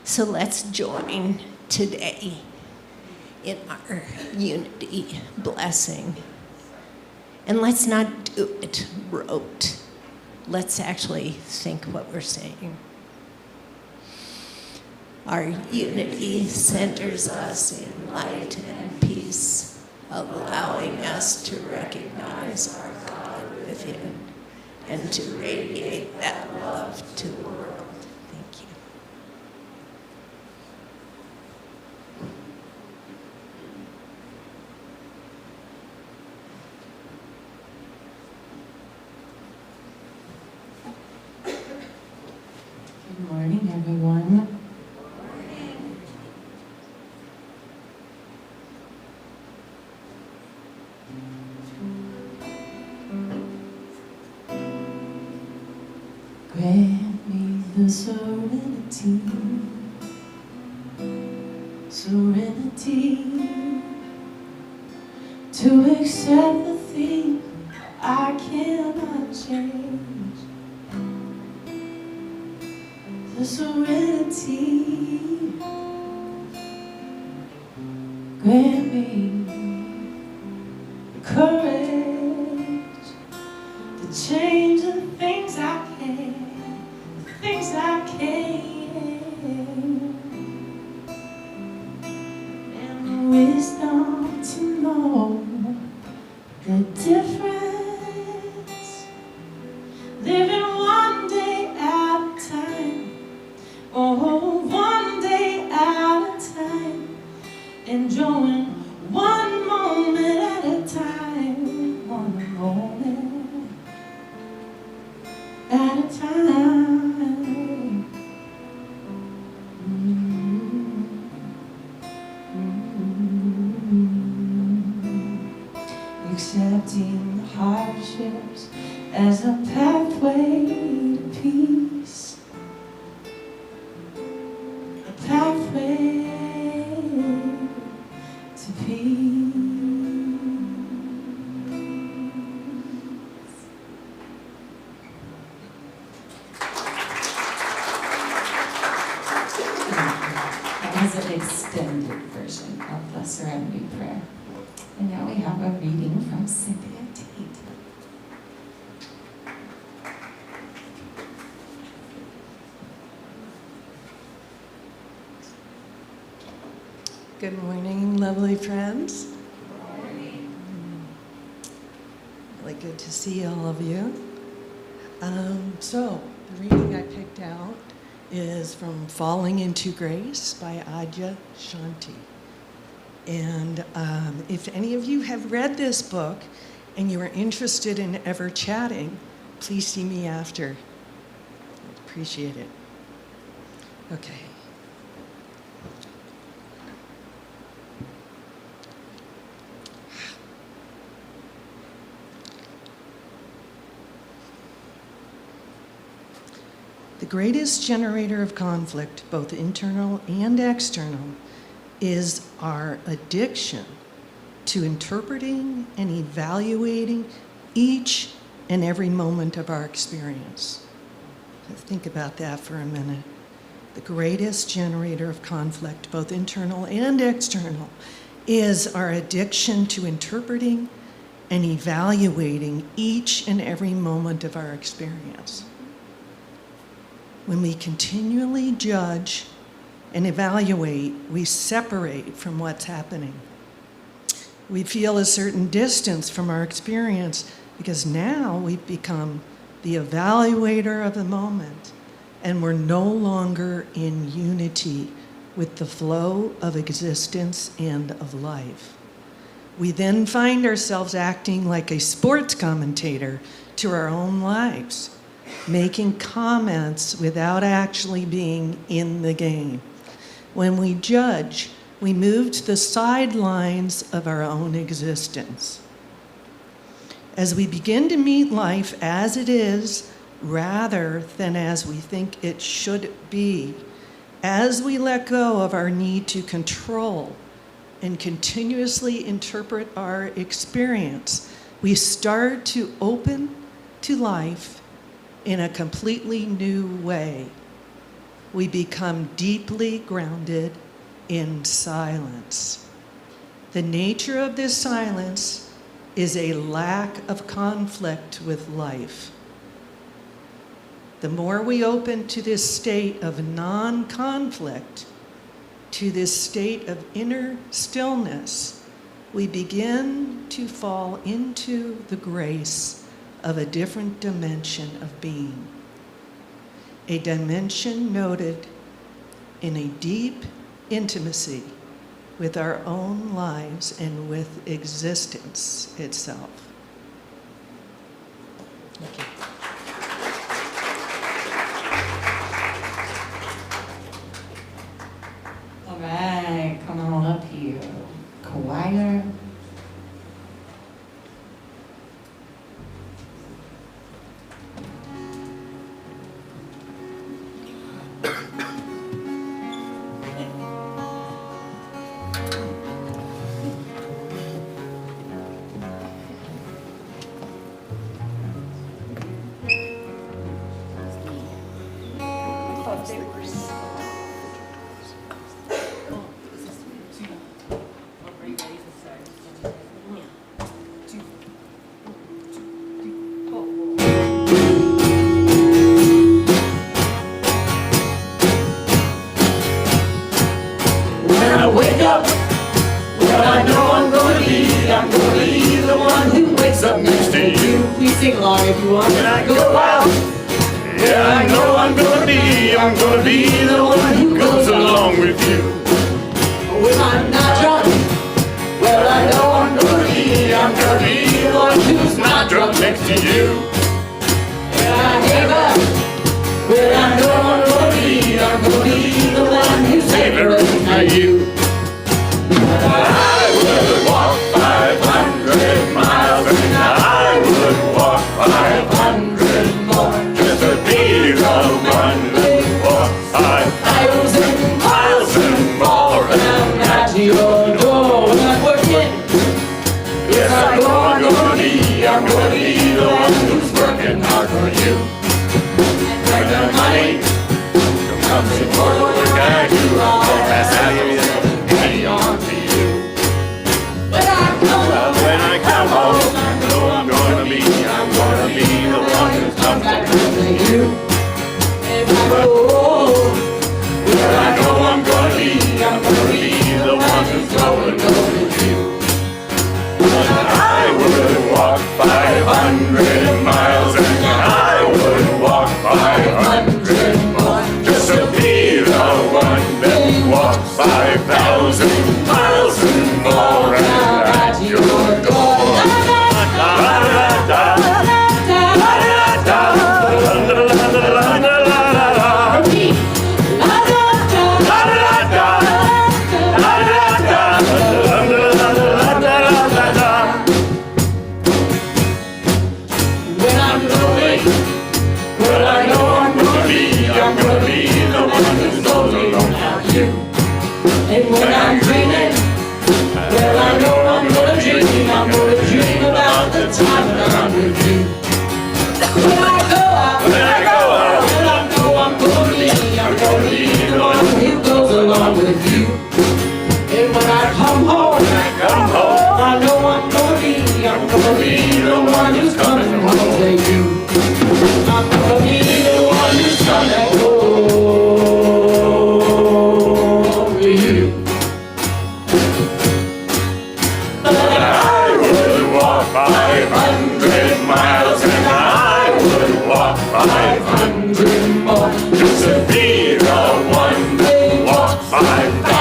So let's join today in our unity blessing. And let's not do it rote. Let's actually think what we're saying. Our unity centers us in light and peace, allowing us to recognize our God within and to radiate that love to the world. Thank you. Good morning, everyone. Grant me the serenity to accept the thing I cannot change. The serenity, grant me the courage to change the things I can, the things I can, and the wisdom to know the difference, living one day at a time, oh, one day at a time, enjoying one moment at a time, one moment at a time. Accepting the hardships as a pathway to peace, a pathway to peace. That was an extended version of the Serenity Prayer. And now we have a reading from Cynthia Tate. Good morning, lovely friends. Good morning. Really good to see all of you. So, the reading I picked out is from Falling into Grace by Adya Shanti. And if any of you have read this book and you are interested in ever chatting, please see me after. I'd appreciate it. Okay. The greatest generator of conflict, both internal and external, is our addiction to interpreting and evaluating each and every moment of our experience. Think about that for a minute. The greatest generator of conflict, both internal and external, is our addiction to interpreting and evaluating each and every moment of our experience. When we continually judge and evaluate, we separate from what's happening. We feel a certain distance from our experience because now we've become the evaluator of the moment, and we're no longer in unity with the flow of existence and of life. We then find ourselves acting like a sports commentator to our own lives, making comments without actually being in the game. When we judge, we move to the sidelines of our own existence. As we begin to meet life as it is, rather than as we think it should be, as we let go of our need to control and continuously interpret our experience, we start to open to life in a completely new way. we become deeply grounded in silence. The nature of this silence is a lack of conflict with life. The more we open to this state of non-conflict, to this state of inner stillness, we begin to fall into the grace of a different dimension of being. A dimension noted in a deep intimacy with our own lives and with existence itself. Thank you. All right, come on up here, choir. Sing along if you want. When I go out, yeah, I know I'm gonna be the one who goes along with you. When I'm not drunk, well, I know I'm gonna be the one who's not drunk next to you. When I hang up, well, I know I'm gonna be the one who's savoring for you. I would walk 500 miles and I would walk 500 more just to be the one who walks 5,000 miles and more. And I'm at your door when I'm working. Yes, I know I'm gonna be the one who's working hard for you. And the money comes for the work I do. I'll pass out money on to you. When I come home, I know I'm gonna be the one who's come back home to you. Well, I know I'm gonna be the one who's going home with you. I would walk 500 miles and I would walk 500 more just to be the one that walks 5,000 miles and more. And at your door. When I'm lonely, well, I know I'm gonna be the one who's lonely without you. And when I'm dreaming, well, I know I'm gonna dream about the time that I'm with you. When I go out, well, I know I'm gonna be the one who goes along with you. And when I come home, I know I'm gonna be the one who's coming home to you. I'm gonna be the one who's coming home to you. I would walk 500 miles and I would walk 500 more just to be the one who walks 5,000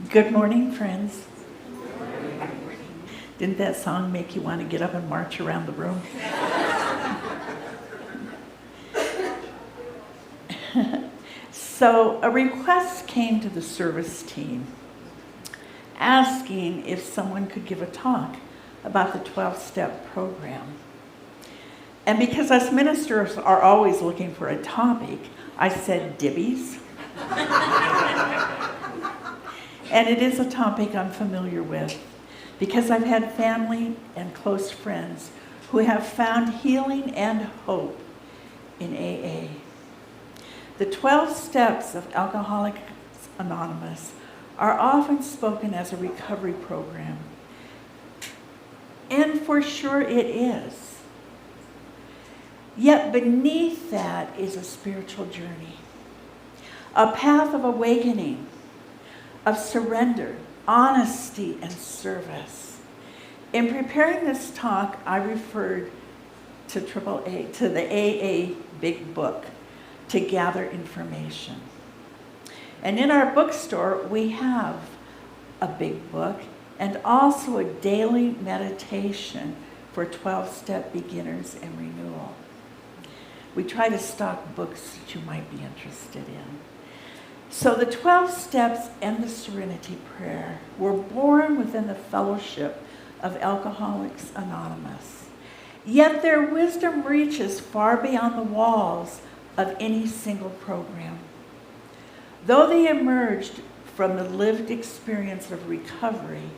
Good morning, friends. Didn't that song make you want to get up and march around the room? So a request came to the service team asking if someone could give a talk about the 12-step program. And because us ministers are always looking for a topic, I said dibbies. And it is a topic I'm familiar with because I've had family and close friends who have found healing and hope in AA. The 12 steps of Alcoholics Anonymous are often spoken as a recovery program. And for sure it is. Yet beneath that is a spiritual journey, a path of awakening, of surrender, honesty, and service. In preparing this talk, I referred to the AA Big Book to gather information. And in our bookstore, we have a big book and also a daily meditation for 12-step beginners and renewal. We try to stock books that you might be interested in. So the 12 steps and the Serenity Prayer were born within the fellowship of Alcoholics Anonymous. Yet their wisdom reaches far beyond the walls of any single program. Though they emerged from the lived experience of recovery,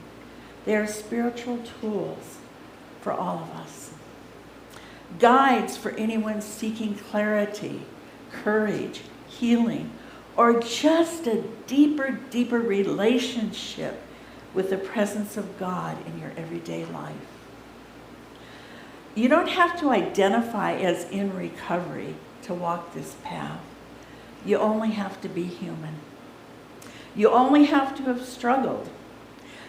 they are spiritual tools for all of us. Guides for anyone seeking clarity, courage, healing, or just a deeper relationship with the presence of God in your everyday life. You don't have to identify as in recovery to walk this path. You only have to be human. You only have to have struggled.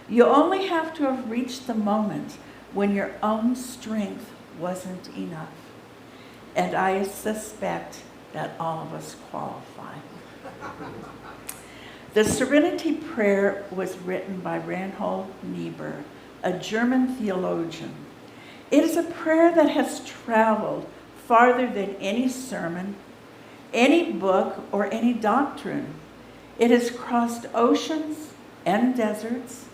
You only have to have reached the moment when your own strength wasn't enough. And I suspect that all of us qualify. The Serenity Prayer was written by Reinhold Niebuhr, a German theologian. It is a prayer that has traveled farther than any sermon, any book, or any doctrine. It has crossed oceans and deserts,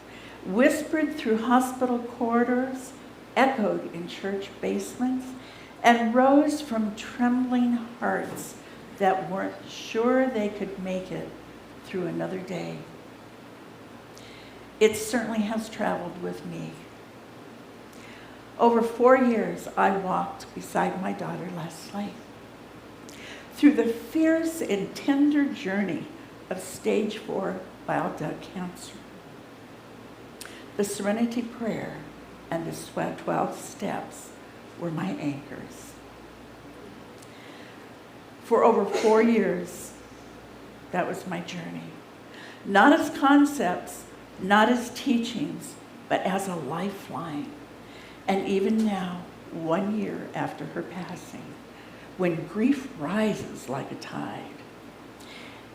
whispered through hospital corridors, echoed in church basements, and rose from trembling hearts that weren't sure they could make it through another day. It certainly has traveled with me. Over 4 years, I walked beside my daughter, Leslie, through the fierce and tender journey of stage 4 bile duct cancer. The Serenity Prayer and the 12 steps were my anchors. For over 4 years, that was my journey. Not as concepts, not as teachings, but as a lifeline. And even now, 1 year after her passing, when grief rises like a tide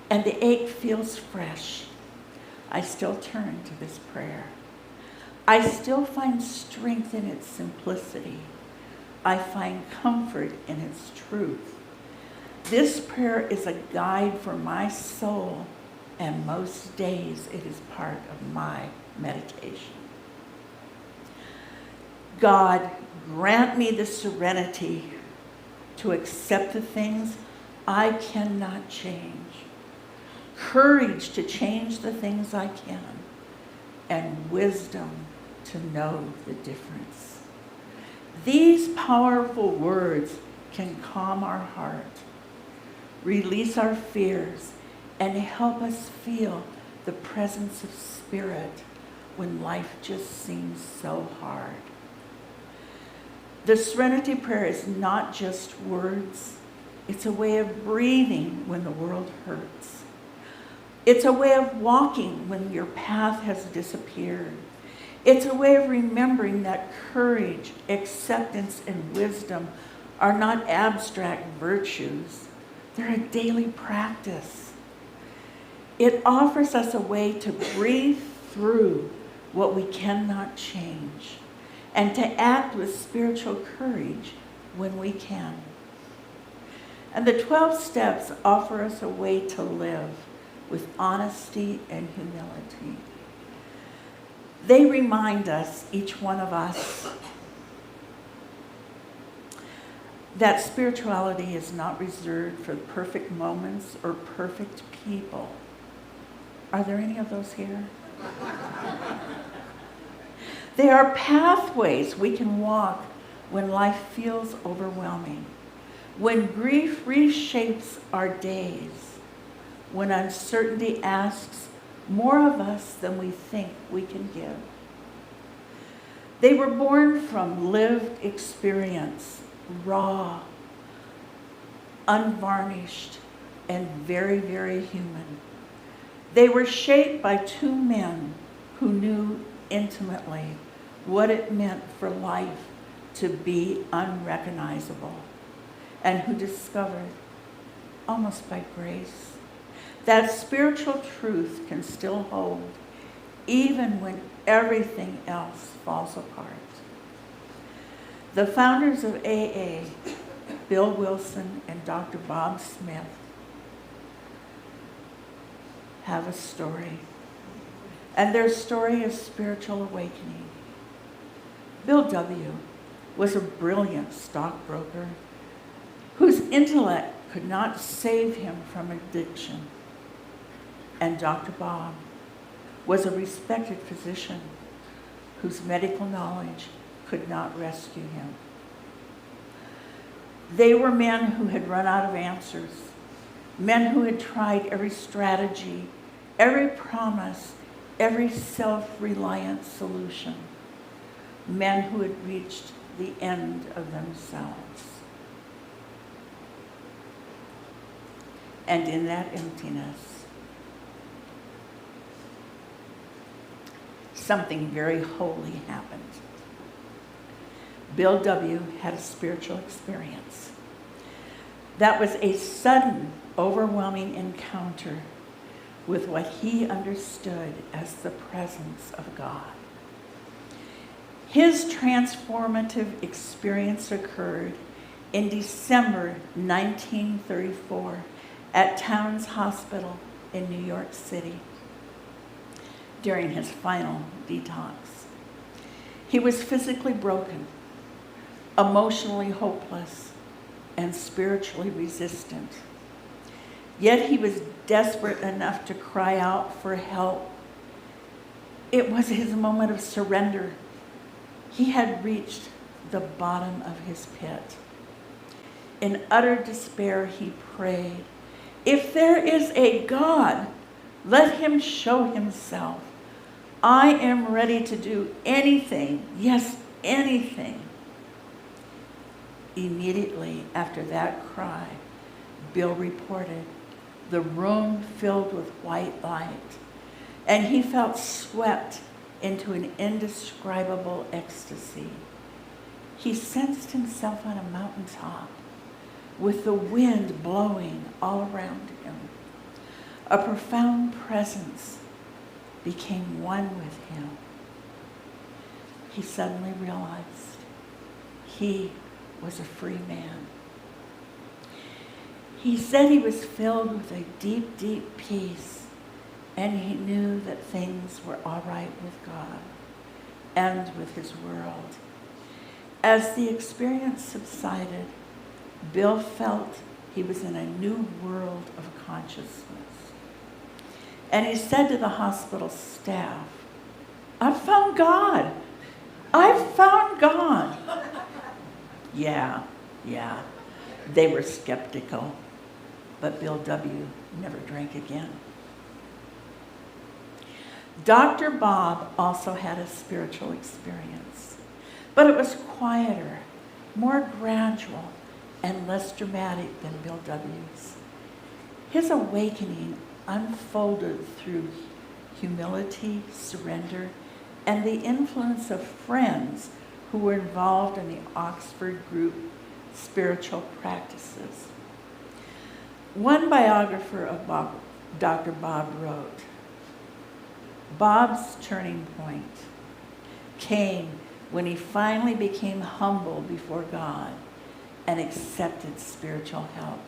and the ache feels fresh, I still turn to this prayer. I still find strength in its simplicity. I find comfort in its truth. This prayer is a guide for my soul, and most days it is part of my meditation. God, grant me the serenity to accept the things I cannot change, courage to change the things I can, and wisdom to know the difference. These powerful words can calm our heart, release our fears, and help us feel the presence of Spirit when life just seems so hard. The Serenity Prayer is not just words. It's a way of breathing when the world hurts. It's a way of walking when your path has disappeared. It's a way of remembering that courage, acceptance, and wisdom are not abstract virtues. They're a daily practice. It offers us a way to breathe through what we cannot change and to act with spiritual courage when we can. And the 12 steps offer us a way to live with honesty and humility. They remind us, each one of us, that spirituality is not reserved for perfect moments or perfect people. Are there any of those here? They are pathways we can walk when life feels overwhelming, when grief reshapes our days, when uncertainty asks more of us than we think we can give. They were born from lived experience, raw, unvarnished, and very, very human. They were shaped by two men who knew intimately what it meant for life to be unrecognizable, and who discovered, almost by grace, that spiritual truth can still hold even when everything else falls apart. The founders of AA, Bill Wilson and Dr. Bob Smith, have a story, and their story is spiritual awakening. Bill W. was a brilliant stockbroker whose intellect could not save him from addiction. And Dr. Bob was a respected physician whose medical knowledge could not rescue him. They were men who had run out of answers, men who had tried every strategy, every promise, every self-reliant solution, men who had reached the end of themselves. And in that emptiness, something very holy happened. Bill W. had a spiritual experience. That was a sudden, overwhelming encounter with what he understood as the presence of God. His transformative experience occurred in December 1934 at Towns Hospital in New York City during his final detox. He was physically broken, emotionally hopeless, and spiritually resistant. Yet he was desperate enough to cry out for help. It was his moment of surrender. He had reached the bottom of his pit. In utter despair, he prayed, "If there is a God, let him show himself. I am ready to do anything, yes, anything." Immediately after that cry, Bill reported the room filled with white light, and he felt swept into an indescribable ecstasy. He sensed himself on a mountaintop with the wind blowing all around him. A profound presence became one with him. He suddenly realized he was a free man. He said he was filled with a deep, deep peace, and he knew that things were all right with God and with his world. As the experience subsided, Bill felt he was in a new world of consciousness. And he said to the hospital staff, "I've found God. I've found God." Yeah. They were skeptical, but Bill W. never drank again. Dr. Bob also had a spiritual experience, but it was quieter, more gradual, and less dramatic than Bill W.'s. His awakening unfolded through humility, surrender, and the influence of friends who were involved in the Oxford group Spiritual Practices. One biographer of Bob Dr. Bob wrote, Bob's turning point came when he finally became humble before God and accepted spiritual help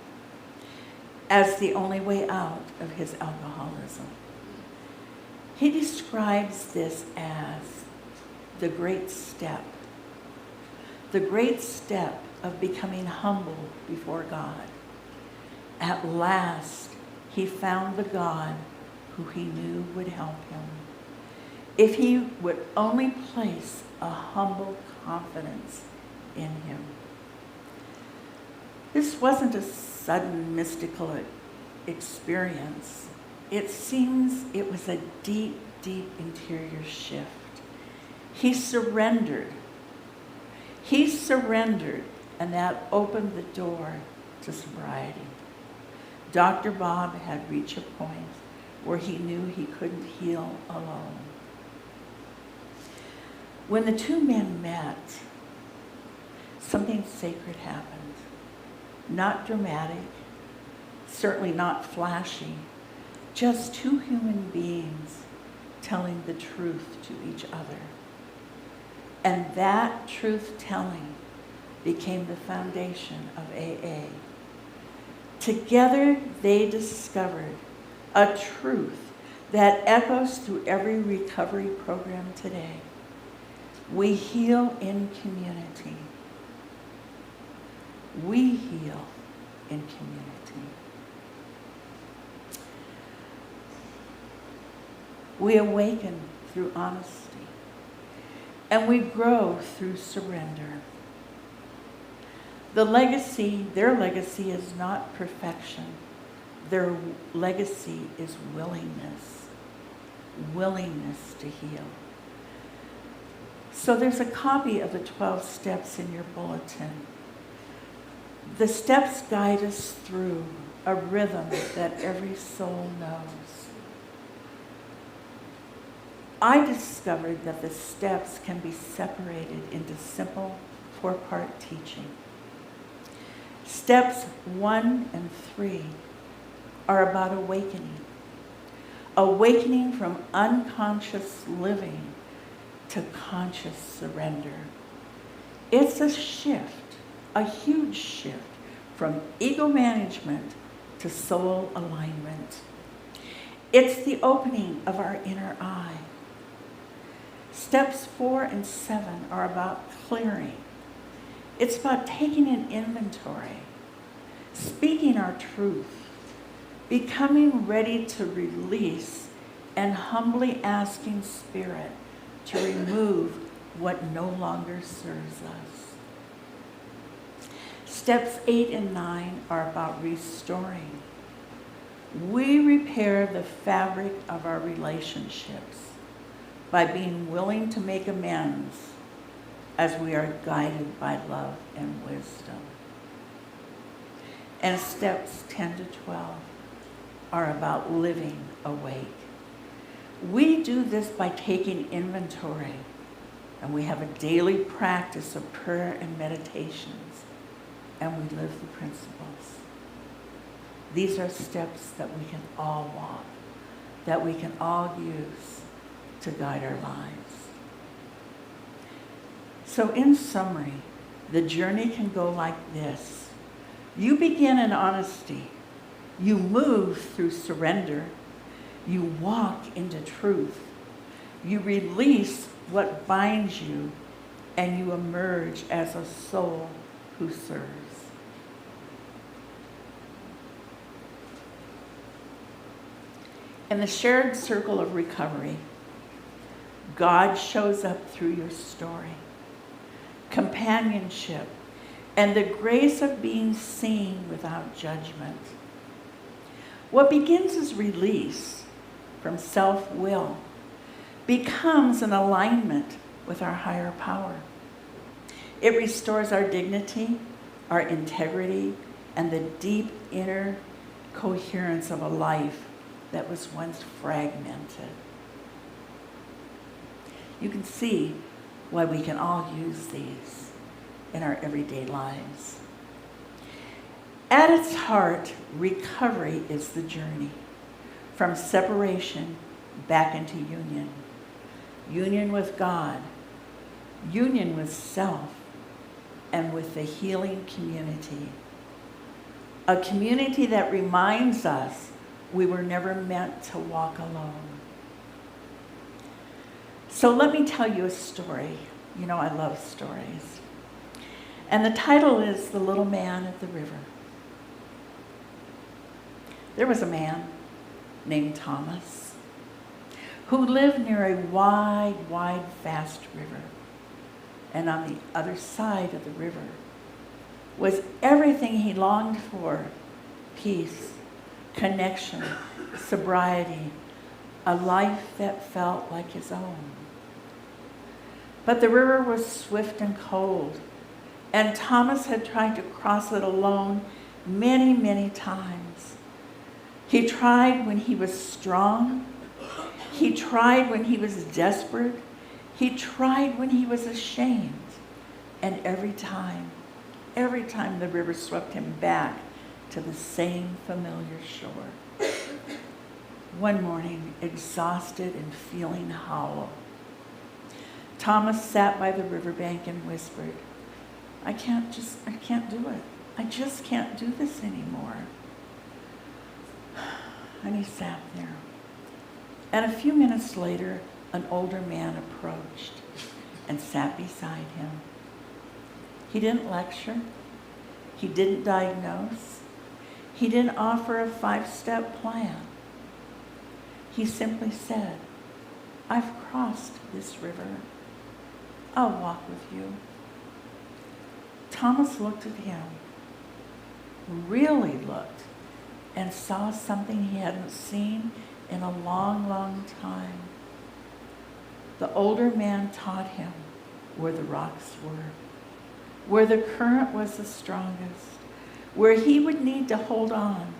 as the only way out of his alcoholism. He describes this as the great step of becoming humble before God. At last, he found the God who he knew would help him if he would only place a humble confidence in him. This wasn't a sudden mystical experience. It seems it was a deep, deep interior shift. He surrendered, and that opened the door to sobriety. Dr. Bob had reached a point where he knew he couldn't heal alone. When the two men met, something sacred happened. Not dramatic, certainly not flashy, just two human beings telling the truth to each other. And that truth-telling became the foundation of AA. Together, they discovered a truth that echoes through every recovery program today. We heal in community. We heal in community. We awaken through honesty, and we grow through surrender. Their legacy is not perfection. Their legacy is willingness to heal. So there's a copy of the 12 steps in your bulletin. The steps guide us through a rhythm that every soul knows. I discovered that the steps can be separated into simple 4-part teaching. Steps 1 and 3 are about awakening. Awakening from unconscious living to conscious surrender. It's a shift, a huge shift from ego management to soul alignment. It's the opening of our inner eye. Steps 4 and 7 are about clearing. It's about taking an inventory, speaking our truth, becoming ready to release, and humbly asking Spirit to remove what no longer serves us. Steps 8 and 9 are about restoring. We repair the fabric of our relationships by being willing to make amends as we are guided by love and wisdom. And steps 10 to 12 are about living awake. We do this by taking inventory, and we have a daily practice of prayer and meditations, and we live the principles. These are steps that we can all walk, that we can all use to guide our lives. So in summary, the journey can go like this. You begin in honesty. You move through surrender. You walk into truth. You release what binds you, and you emerge as a soul who serves. In the shared circle of recovery, God shows up through your story, companionship, and the grace of being seen without judgment. What begins as release from self-will becomes an alignment with our higher power. It restores our dignity, our integrity, and the deep inner coherence of a life that was once fragmented. You can see why we can all use these in our everyday lives. At its heart, recovery is the journey. from separation back into union. Union with God, union with self, and with the healing community. A community that reminds us we were never meant to walk alone. So let me tell you a story. You know I love stories. And the title is The Little Man at the River. There was a man named Thomas who lived near a wide, vast river. And on the other side of the river was everything he longed for: peace, connection, sobriety, a life that felt like his own. But the river was swift and cold, and Thomas had tried to cross it alone many times. He tried when he was strong. He tried when he was desperate. He tried when he was ashamed. And every time the river swept him back to the same familiar shore. One morning, exhausted and feeling hollow, Thomas sat by the riverbank and whispered, I can't do it. I just can't do this anymore. And he sat there. And a few minutes later, an older man approached and sat beside him. He didn't lecture. He didn't diagnose. He didn't offer a 5-step plan. He simply said, I've crossed this river. I'll walk with you. Thomas looked at him, really looked, and saw something he hadn't seen in a long time. The older man taught him where the rocks were, where the current was the strongest, where he would need to hold on,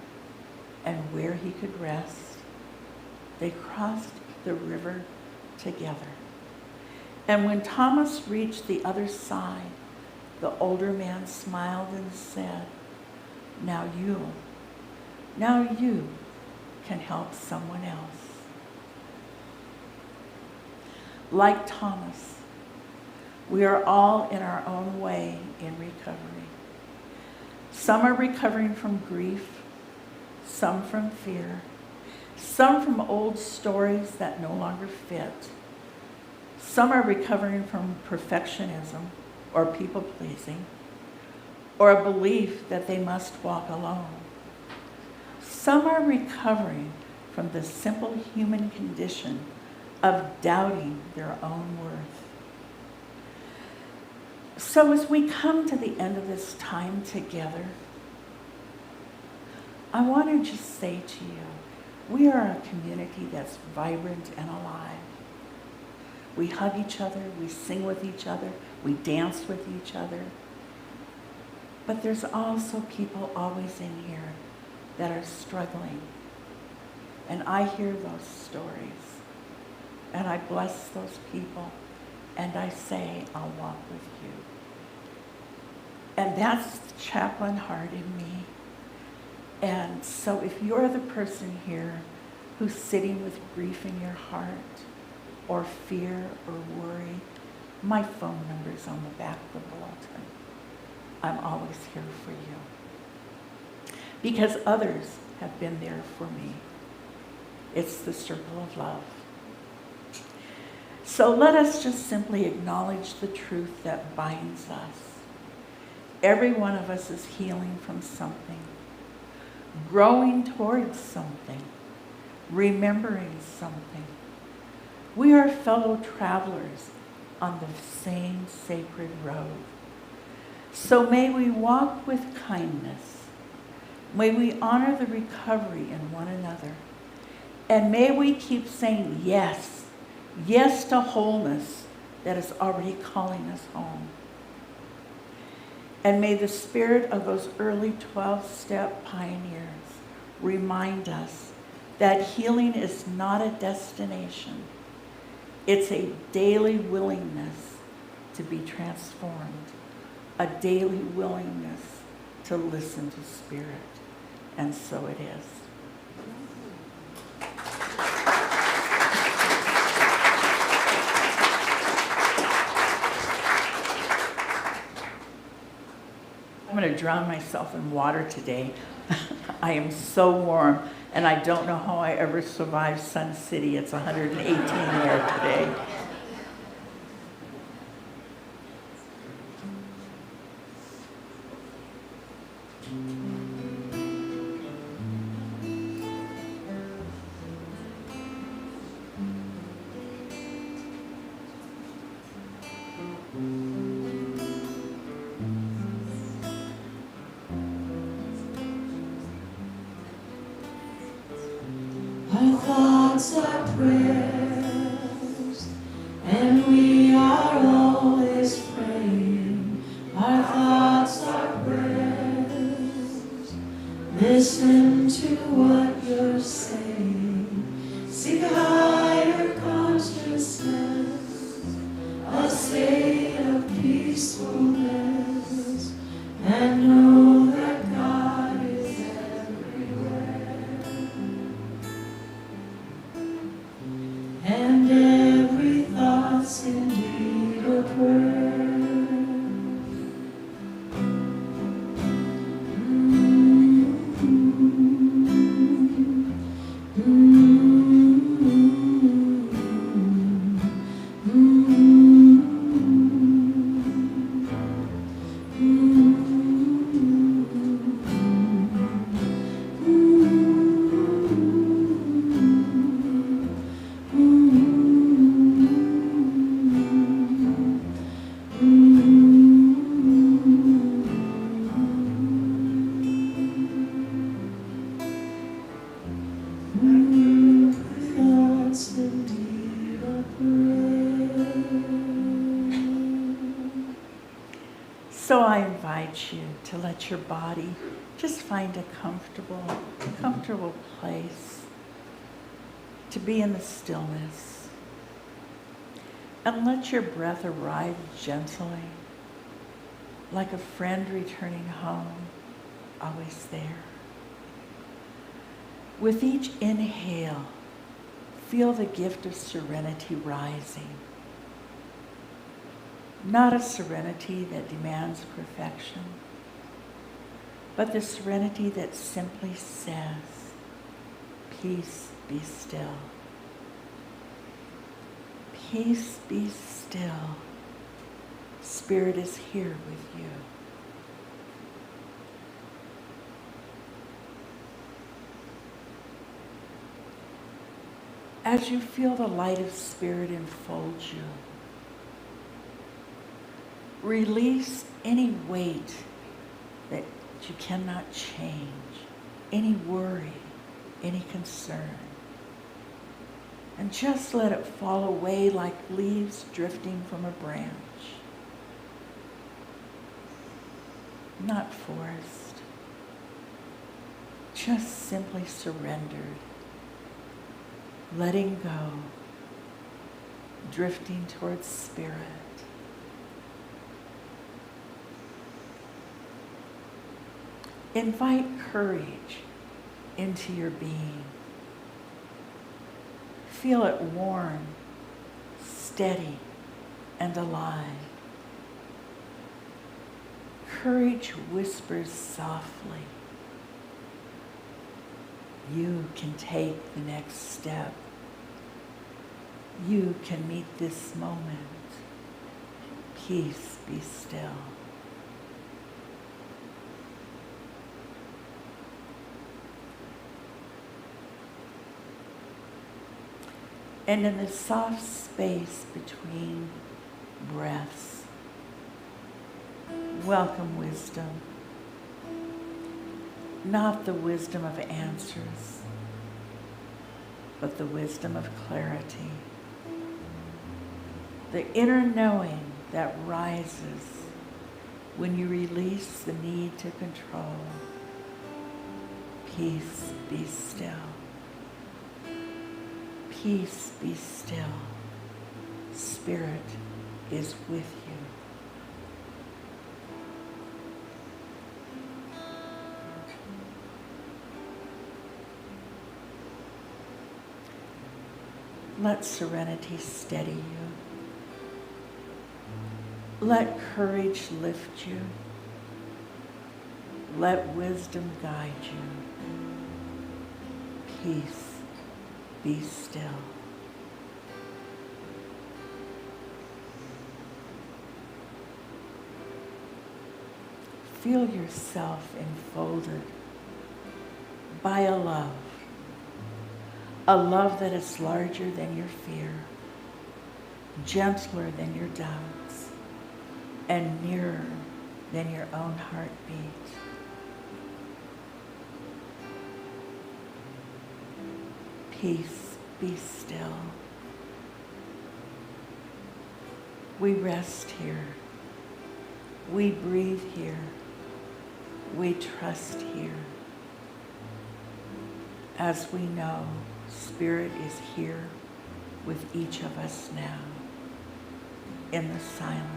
and where he could rest. They crossed the river together. And when Thomas reached the other side, the older man smiled and said, Now you can help someone else. Like Thomas, we are all in our own way in recovery. Some are recovering from grief, some from fear, some from old stories that no longer fit. Some are recovering from perfectionism or people-pleasing, or a belief that they must walk alone. Some are recovering from the simple human condition of doubting their own worth. So as we come to the end of this time together, I want to just say to you, we are a community that's vibrant and alive. We hug each other, we sing with each other, we dance with each other. But there's also people always in here that are struggling. And I hear those stories. And I bless those people. And I say, I'll walk with you. And that's the chaplain heart in me. And so if you're the person here who's sitting with grief in your heart, or fear or worry, my phone number is on the back of the bulletin. I'm always here for you. Because others have been there for me. It's the circle of love. So let us just simply acknowledge the truth that binds us. Every one of us is healing from something, growing towards something, remembering something. We are fellow travelers on the same sacred road. So may we walk with kindness. May we honor the recovery in one another. And may we keep saying yes, yes to wholeness that is already calling us home. And may the spirit of those early 12-step pioneers remind us that healing is not a destination. It's a daily willingness to be transformed, a daily willingness to listen to Spirit. And so it is. I'm going to drown myself in water today. I am so warm, and I don't know how I ever survived Sun City. It's 118 there today. Our thoughts are prayers, and we are always praying. Our thoughts are prayers. Listen to what you're saying. Seek a higher consciousness, a state of peacefulness, and know that God is everywhere. And every thought's indeed a prayer. Thoughts indeed a prayer. So I invite you to let your body just find a comfortable place to be in the stillness. And let your breath arrive gently, like a friend returning home, always there. With each inhale, feel the gift of serenity rising. Not a serenity that demands perfection, but the serenity that simply says, peace be still. Peace be still. Spirit is here with you. As you feel the light of Spirit enfold you, release any weight that you cannot change, any worry, any concern. And just let it fall away like leaves drifting from a branch. Not forced, just simply surrendered. Letting go, drifting towards Spirit. Invite courage into your being. Feel it warm, steady, and alive. Courage whispers softly. You can take the next step. You can meet this moment. Peace be still. And in the soft space between breaths, welcome wisdom. Not the wisdom of answers, but the wisdom of clarity. The inner knowing that rises when you release the need to control. Peace be still. Peace be still. Spirit is with you. Let serenity steady you. Let courage lift you. Let wisdom guide you. Peace, be still. Feel yourself enfolded by a love that is larger than your fear, gentler than your doubts, and nearer than your own heartbeat. Peace, be still. We rest here. We breathe here. We trust here. As we know, Spirit is here with each of us now in the silence.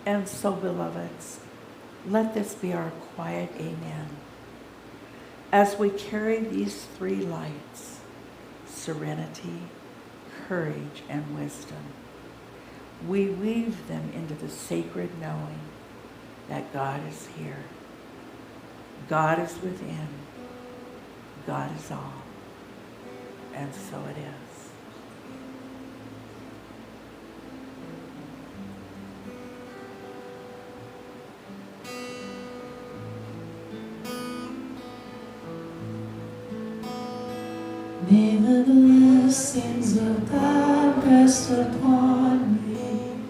And so, beloveds, let this be our quiet amen. As we carry these three lights, serenity, courage, and wisdom, we weave them into the sacred knowing that God is here. God is within. God is all. And so it is. May the blessings of God rest upon me.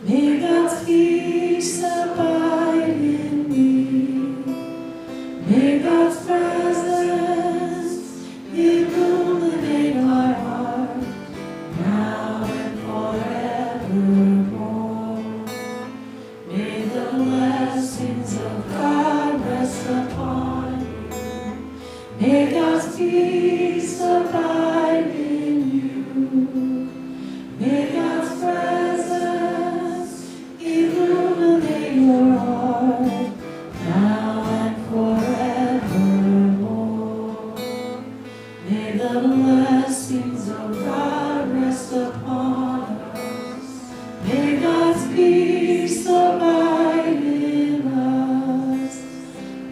May God's peace abide in me. May God's presence illuminate our heart now and forevermore. May the blessings of God rest upon you. May God's peace abide in you. May God's presence illuminate your heart now and forevermore. May the blessings of God rest upon us. May God's peace abide in us.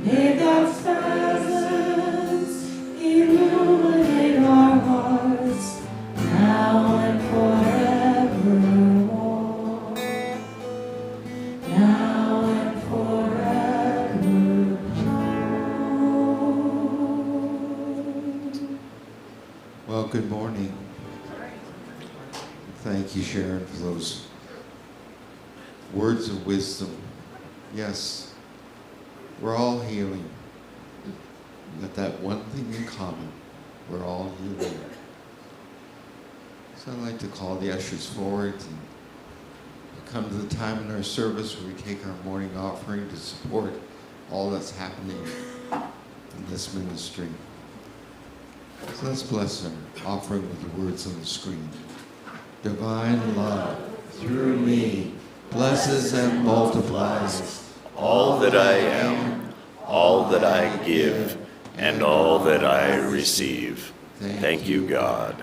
May God's presence illuminate our hearts now and forevermore. Now and forevermore. Well, good morning. Thank you, Sharon, for those words of wisdom. Yes, we're all healing. We've got that one thing in common. We're all healing. So I'd like to call the ushers forward and come to the time in our service where we take our morning offering to support all that's happening in this ministry. So let's bless our offering with the words on the screen. Divine love through me blesses and multiplies All that I am, all that I give, and all that I receive. Thank you, God.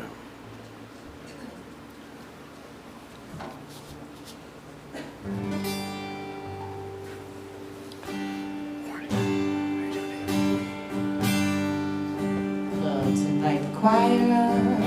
Let's invite the choir.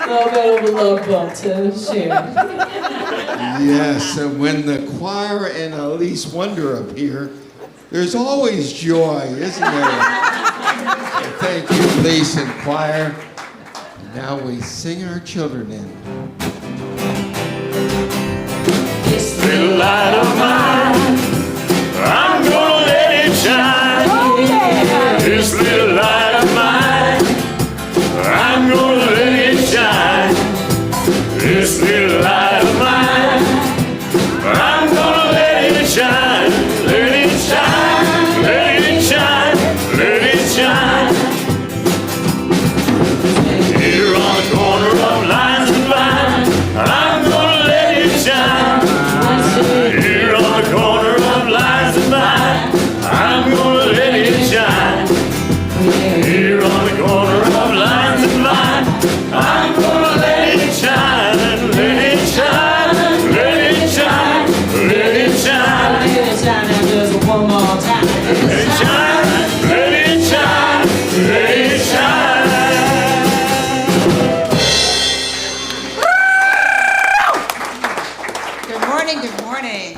Little bit of a love bump to Sharon. Yes, and when the choir and Elise Wonder appear, there's always joy, isn't there? Thank you, Elise and choir. Now we sing our children in. This little light of mine, I'm gonna let it shine. Oh, yeah. This little light of mine, I'm gonna let it shine. This little light of mine, I'm gonna let it shine. Let it shine, let it shine, let it shine. Here on the corner of Lines and Vine, I'm gonna let it shine. Here on the corner of Lines and Vine, I'm gonna let it shine. Here on the corner of Lines and Vine, I'm gonna let it shine, let it shine, let it shine, let it shine. Let it shine now just one more time. Let it shine, let it shine, let it shine. Good morning, good morning.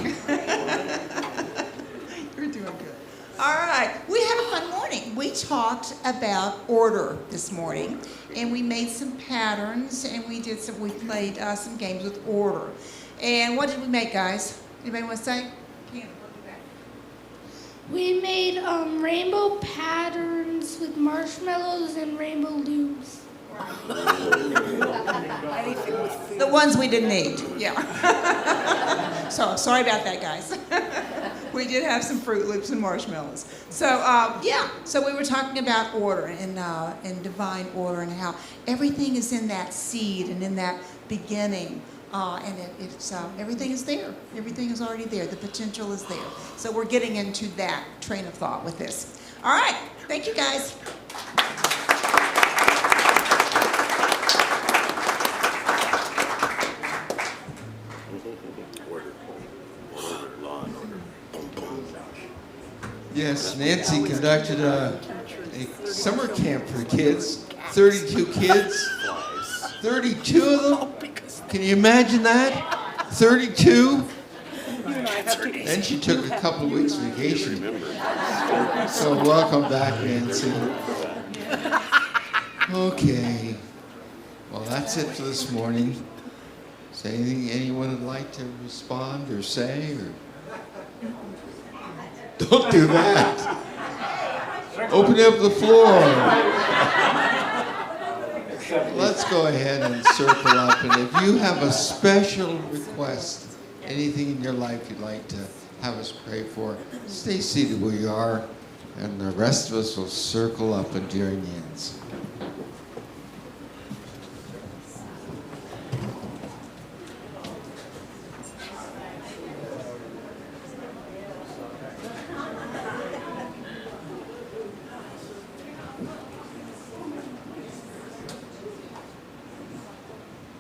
You're doing good. All right, we had a fun morning. We talked about order this morning, and we made some patterns, and we played some games with order. And what did we make, guys? Anybody want to say? We made rainbow patterns with marshmallows and rainbow loops. The ones we didn't eat, yeah. So, sorry about that, guys. We did have some Fruit Loops and marshmallows. So, so we were talking about order and divine order and how everything is in that seed and in that beginning. And it's everything is there. Everything is already there. The potential is there. So we're getting into that train of thought with this. All right. Thank you, guys. Yes, Nancy conducted a summer camp for kids. 32 kids. 32 of them? Can you imagine that? 32? Then she took a couple of weeks vacation. So welcome back, Nancy. Okay. Well, that's it for this morning. Is there anything anyone would like to respond or say? Or don't do that. Open up the floor. Let's go ahead and circle up. And if you have a special request, anything in your life you'd like to have us pray for, stay seated where you are, and the rest of us will circle up and join hands.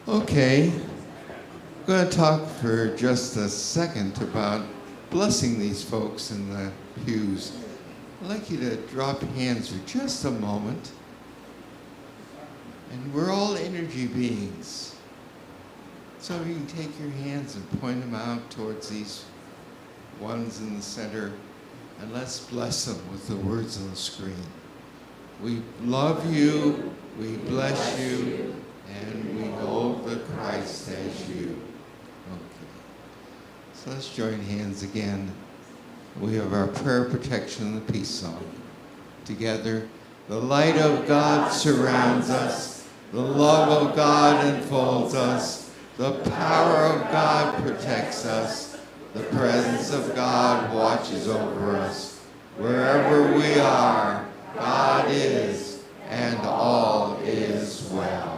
Okay, I'm going to talk for just a second about blessing these folks in the pews. I'd like you to drop hands for just a moment. And we're all energy beings. So you can take your hands and point them out towards these ones in the center, and let's bless them with the words on the screen. We love you, we bless you, and we know the Christ as you. Okay. So let's join hands again. We have our prayer, protection, and the peace song. Together, the light of God surrounds us. The love of God enfolds us. The power of God protects us. The presence of God watches over us. Wherever we are, God is, and all is well.